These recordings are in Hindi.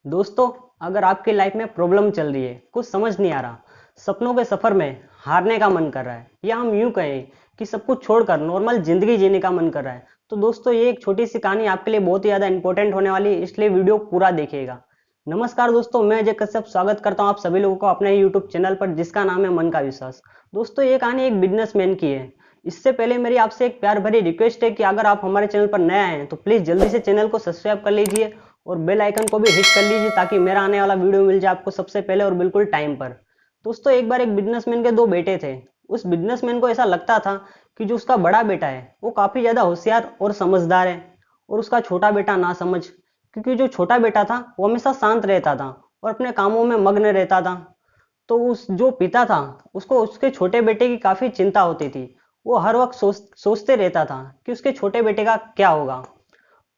दोस्तों, अगर आपकी लाइफ में प्रॉब्लम चल रही है, कुछ समझ नहीं आ रहा, सपनों के सफर में हारने का मन कर रहा है, या हम यूं कहें कि सब कुछ छोड़कर नॉर्मल जिंदगी जीने का मन कर रहा है, तो दोस्तों ये एक छोटी सी कहानी आपके लिए बहुत ही ज्यादा इंपॉर्टेंट होने वाली है, इसलिए वीडियो पूरा देखिएगा। नमस्कार दोस्तों, मैं अजय कश्यप स्वागत करता हूं आप सभी लोगों को अपने यूट्यूब चैनल पर जिसका नाम है मन का विश्वास। दोस्तों, ये कहानी एक बिजनेसमैन की है। इससे पहले मेरी आपसे एक प्यार भरी रिक्वेस्ट है कि अगर आप हमारे चैनल पर नए आए हैं तो प्लीज जल्दी से चैनल को सब्सक्राइब कर लीजिए और बेल आइकन को भी हिट कर लीजिए ताकि मेरा आने वाला वीडियो मिल जाए आपको सबसे पहले और बिल्कुल टाइम पर। दोस्तों, एक बार एक बिजनेसमैन के दो बेटे थे। उस बिजनेसमैन को ऐसा लगता था कि जो उसका बड़ा बेटा है वो काफी ज्यादा होशियार और समझदार है, और उसका छोटा बेटा ना समझ, क्योंकि जो छोटा बेटा था वो हमेशा शांत रहता था और अपने कामों में मग्न रहता था। तो उस जो पिता था उसको उसके छोटे बेटे की काफी चिंता होती थी। वो हर वक्त सोचते रहता था कि उसके छोटे बेटे का क्या होगा।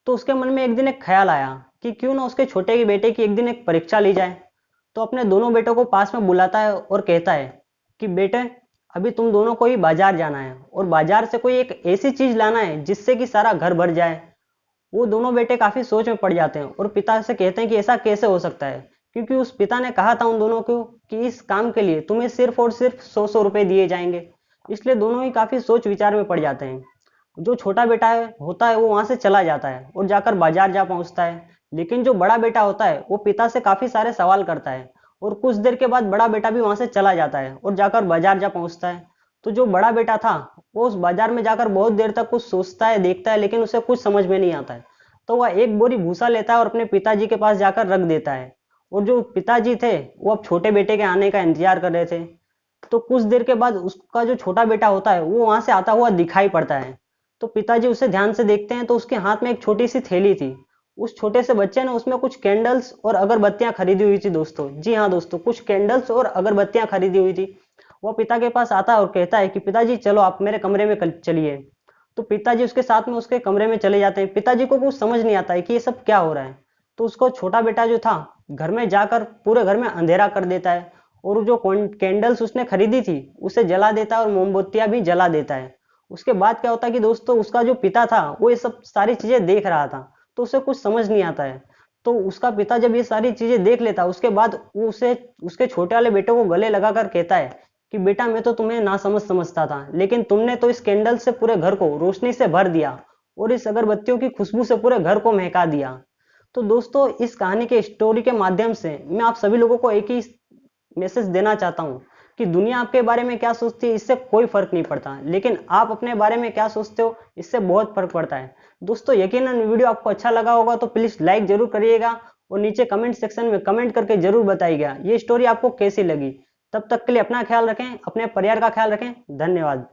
तो उसके मन में एक दिन एक ख्याल आया कि क्यों ना उसके छोटे की बेटे की एक दिन एक परीक्षा ली जाए। तो अपने दोनों बेटों को पास में बुलाता है और कहता है कि बेटे, अभी तुम दोनों को ही बाजार जाना है और बाजार से कोई एक ऐसी चीज लाना है जिससे कि सारा घर भर जाए। वो दोनों बेटे काफी सोच में पड़ जाते हैं और पिता से कहते हैं कि ऐसा कैसे हो सकता है, क्योंकि उस पिता ने कहा था उन दोनों को कि इस काम के लिए तुम्हें सिर्फ और सिर्फ 100 रुपए दिए जाएंगे। इसलिए दोनों ही काफी सोच विचार में पड़ जाते हैं। जो छोटा बेटा है होता है वो वहां से चला जाता है और जाकर बाजार जा पहुंचता है। लेकिन जो बड़ा बेटा होता है वो पिता से काफी सारे सवाल करता है, और कुछ देर के बाद बड़ा बेटा भी वहां से चला जाता है और जाकर बाजार जा पहुंचता है। तो जो बड़ा बेटा था वो उस बाजार में जाकर बहुत देर तक कुछ सोचता है, देखता है, लेकिन उसे कुछ समझ में नहीं आता है। तो वह एक बोरी भूसा लेता है और अपने पिताजी के पास जाकर रख देता है। और जो पिताजी थे वो अब छोटे बेटे के आने का इंतजार कर रहे थे। तो कुछ देर के बाद उसका जो छोटा बेटा होता है वो वहां से आता हुआ दिखाई पड़ता है। तो पिताजी उसे ध्यान से देखते हैं तो उसके हाथ में एक छोटी सी थैली थी। उस छोटे से बच्चे ने उसमें कुछ कैंडल्स और अगरबत्तियां खरीदी हुई थी। दोस्तों, जी हाँ दोस्तों, कुछ कैंडल्स और अगरबत्तियां खरीदी हुई थी। वो पिता के पास आता है और कहता है कि पिताजी चलो आप मेरे कमरे में चलिए। तो पिताजी उसके साथ में उसके कमरे में चले जाते हैं। पिताजी को कुछ समझ नहीं आता है कि ये सब क्या हो रहा है। तो उसको छोटा बेटा जो था घर में जाकर पूरे घर में अंधेरा कर देता है, और जो कैंडल्स उसने खरीदी थी उसे जला देता है और मोमबत्तियां भी जला देता है। उसके बाद क्या होता है कि दोस्तों उसका जो पिता था वो ये सब सारी चीजें देख रहा था, तो उसे कुछ समझ नहीं आता है। तो उसका पिता जब ये सारी चीजें देख लेता है उसके बाद वो उसे उसके छोटे वाले बेटे को गले लगाकर कहता है कि बेटा, मैं तो तुम्हें ना समझता था, लेकिन तुमने तो इस कैंडल से पूरे घर को रोशनी से भर दिया और इस अगरबत्तियों की खुशबू से पूरे घर को महका दिया। तो दोस्तों, इस कहानी के स्टोरी के माध्यम से मैं आप सभी लोगों को एक ही मैसेज देना चाहता हूँ कि दुनिया आपके बारे में क्या सोचती है इससे कोई फर्क नहीं पड़ता, लेकिन आप अपने बारे में क्या सोचते हो इससे बहुत फर्क पड़ता है। दोस्तों, यकीनन वीडियो आपको अच्छा लगा होगा तो प्लीज लाइक जरूर करिएगा और नीचे कमेंट सेक्शन में कमेंट करके जरूर बताइएगा ये स्टोरी आपको कैसी लगी। तब तक के लिए अपना ख्याल रखें, अपने परिवार का ख्याल रखें। धन्यवाद।